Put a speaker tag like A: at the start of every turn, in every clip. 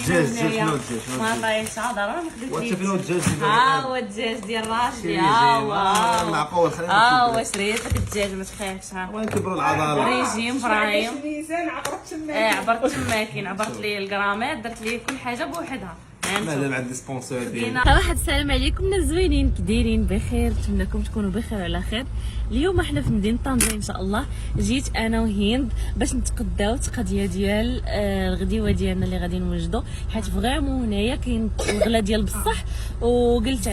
A: الدجاج
B: هنايا
A: الدجاج
B: ما طايشه ضروري نخدم
A: وانت فين هو الدجاج
B: ها هو الدجاج ديال راجلي
A: معقول
B: هو شريت لك الدجاج ما تخافش. ها
A: وين كبروا العضلات
B: ريجيم ابراهيم
C: الميزان عبرت تما.
B: عبرت تماكين عبرت لي الجرامات درت لي كل حاجه بوحدها.
A: ماذا مع الديسبونسور ديالي.
B: واحد السلام عليكم الناس زوينين كي دايرين بخير، نتمنىكم تكونوا بخير وعلى خير. اليوم احنا في مدينه طنجة ان شاء الله. جيت انا وهند باش نتقداو التقضيه ديال الغديوه ديالنا اللي غادي نوجدوا، حيت فريمون هنايا كاين الغلا ديال بصح. وقلت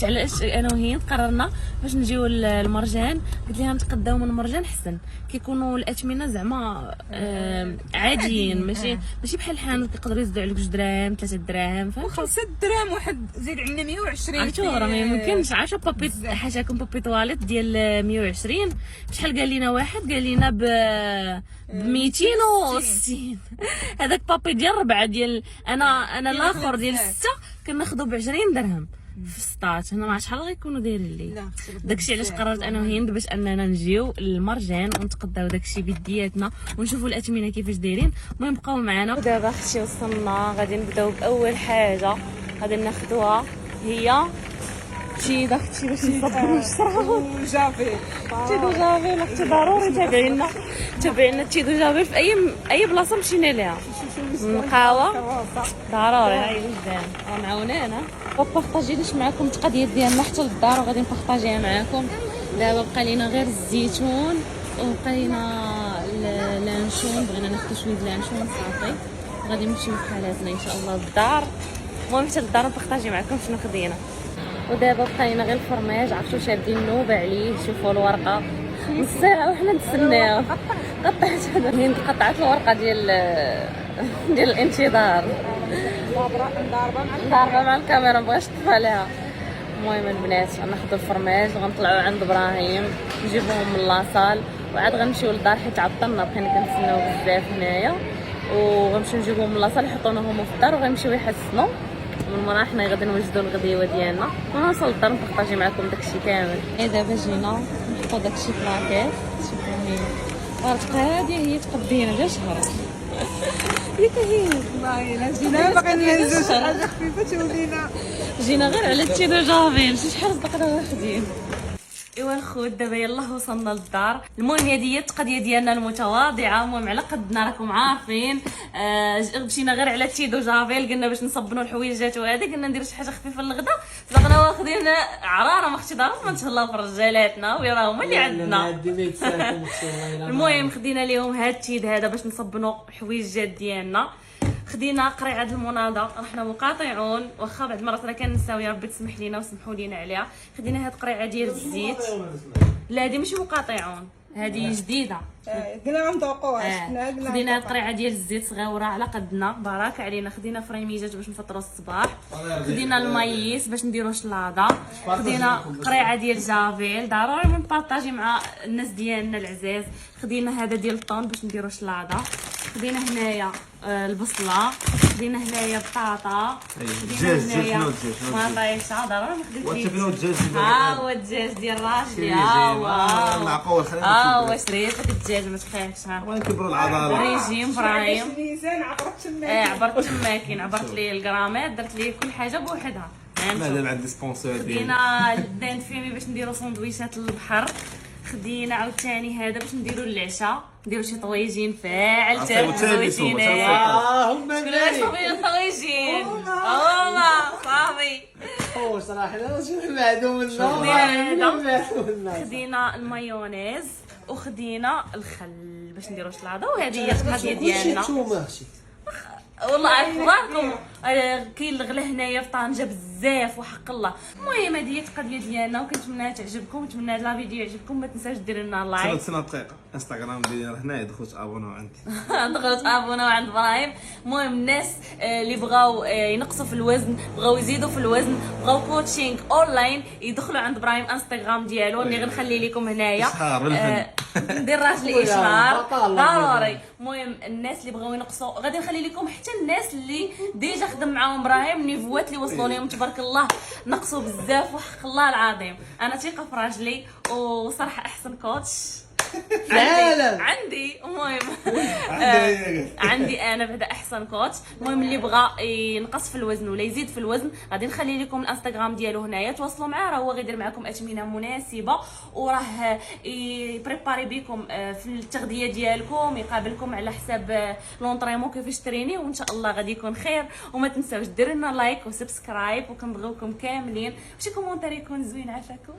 B: علاش انا وهند قررنا باش نجيو المرجان. قلت لها نتقداو من المرجان حسن، كيكونوا الاثمنه زعما عاديين، ماشي بحال الحانوت كيقدروا يزيدوا عليك 2 دراهم 3 دراهم فهمت.
C: 5 دراهم واحد زيد عندنا 120.
B: عرفتوا راه ما يمكنش. عارفه بابي حاجاكم بابي تواليت ديال 120 شحال قال لنا واحد؟ قال لنا ب 260. هذاك بابي ديال 4 ديال انا الاخر ديال 6 كناخذو ب 20 درهم في السطات. انا ما عرفت شحال غيكونوا دايرين لي. داكشي علاش قررت انا وهند باش اننا نجيو للمرجان ونتقداو داكشي بيدياتنا ونشوفوا الاثمنه كيفاش دايرين. المهم بقاو معنا. ودابا اختي وصلنا، غادي نبداو باول حاجه غادي ناخذوها هي تشيد. اختي باش نصبروا الشراب
C: جافي
B: تشيدو جافيل. اختي ضروري تابعينا تشيدو جافيل في اي بلاصه مشينا ليها نلقاوها ضروري. هاي وجدان راه معاونين. بارطاجيناش معكم التقضيات ديالنا حتى للدار وغادي نبارطاجيها معكم. دابا بقى لينا غير الزيتون وبقى لينا اللانشون، بغينا ناخذ شويه اللانشون صافي غادي نمشيو بحالاتنا ان شاء الله للدار. المهم حتى للدار نبارطاجي معكم شنو خدينا. ودابا بقى لينا غير الفرماج، عرفتوا شادين النوبه عليه. شوفوا الورقه نص ساعه وحنا نتسناو. قطعت هند قطعت الورقه ديال الانتظار ضاربه مع الكاميرا مبغاش نطفى عليها. المهم البنات غناخذوا الفرماج وغنطلعوا عند ابراهيم نجيبوهم من لاصال وعاد غنمشيو للدار حيت عطلنا بقينا كنتسناو بزاف هنايا. وغنمشيو نجيبوهم من لاصال يحطونا هما في الدار وغنمشيو يحسنوا. من مرة حنا غادي نوجدوا الغديوه ديالنا ونوصل للدار نبارطاجي معكم داكشي كامل. دابا جينا نحطوا داكشي في لاكيس. شوفوا هنا هادي هي تقدينا جا شهر. ديك هي
C: والله الا جينا باغي نهزو شي حاجه خفيفه تولينا.
B: جينا غير على تشيدو جافيل. شحال صدقنا واخدين. ايوا الخوت دابا يلاه وصلنا للدار. المهم هذه هي التقضيه ديالنا المتواضعه. المهم على قدنا راكم عارفين. مشينا غير على تشيدو جافيل، قلنا باش نصبنوا الحويجات وهذه قلنا نديروا شي حاجه خفيفه للغدا. صدقنا واخدين عراره ما اختي ضرب ما تهلا في رجالاتنا ويرا هما اللي عندنا. المهم خدينا ليهم هاد التيد هذا باش نصبنوا الحويجات ديالنا. خدينا قريعه المناضه، رحنا مقاطعون واخا بعض المرات راه كنساو، يا ربي تسمح لينا وسمحوا لينا عليها. خدينا هاد القريعه ديال الزيت. لا هادي ماشي مقاطعون، هادي جديده.
C: قلنا غنذوقوها.
B: خدينا هاد القريعه ديال الزيت صغيره على قدنا بارك علينا. خدينا فريميجات باش نفطروا الصباح. خدينا المايس باش نديروا شلاضه. خدينا قريعه ديال جافيل ضروري نبارطاجي مع الناس ديالنا العزاز. خدينا هذا ديال الطون باش نديروا شلاضه. خدينا هنايا البصله. خدينا هنايا بطاطا. خدينا هنايا ما طايشه ضروري نخدم
A: وانت فين هو الدجاج
B: ها هو الدجاج ديال راجلي.
A: معقول
B: هو شريت لك الدجاج ما تخافش. ها
A: وين كبروا العضلات.
B: ريجيم ابراهيم
C: الميزان عبرت تما.
B: عبرت تماكين عبرت لي الجرامات درت لي كل حاجه بوحدها.
A: ماذا مع الديسبونسور ديالي.
B: خدينا الدان فيمي باش نديروا سندويشات للبحر. خدينا عاوتاني هذا باش نديروا العشاء، نديروا شي طويجين فاعل تاع سندويشين.
A: هما
B: شنو طويجين هما صافي.
D: صراحه انا شوف معدوم النار.
B: خدينا المايونيز وخدينا الخل باش نديروا شلاضه. وهذه هي التقضيه ديالنا. والله عارف راكم كاين الغلا هنايا في طنجة بزاف وحق الله. المهم هذه هي التقضيه ديالنا وكنتمنى تعجبكم. نتمنى هذا الفيديو يعجبكم. ما تنساوش ديروا لنا لايك.
A: سنة دقيقة انستغرام ديالي هنا دخلت ابوناو عندي.
B: دخلت ابوناو عند ابراهيم. المهم الناس اللي بغاو ينقصوا في الوزن، بغاو يزيدوا في الوزن، بغاو كوتشينغ اونلاين، يدخلوا عند ابراهيم انستغرام ديالو اللي غنخلي لكم هنايا. ندير راجلي اشهار ضروري. المهم الناس اللي بغاو ينقصوا غادي نخلي لكم حتى الناس اللي ديجا خدم معاهم ابراهيم نيفوات اللي وصلوا لهم تبارك الله نقصوا بزاف وحق الله العظيم. انا ثقه في راجلي وصراحه احسن كوتش
D: فعلا
B: عندي المهم
A: عندي.
B: عندي انا بعدا احسن كوتش. المهم اللي بغى ينقص في الوزن ولا يزيد في الوزن غادي نخلي لكم الانستغرام ديالو هنايا، تواصلوا معاه، راه هو غيدير معكم اثمنه مناسبه وراه يبريباري بكم في التغذيه ديالكم، يقابلكم على حساب لونطريمون كيفاش تريني، وان شاء الله غادي يكون خير. وما تنساوش ديروا لنا لايك وسبسكرايب، وكنبغيوكم كاملين، شي كومونتير يكون زوين عافاكم.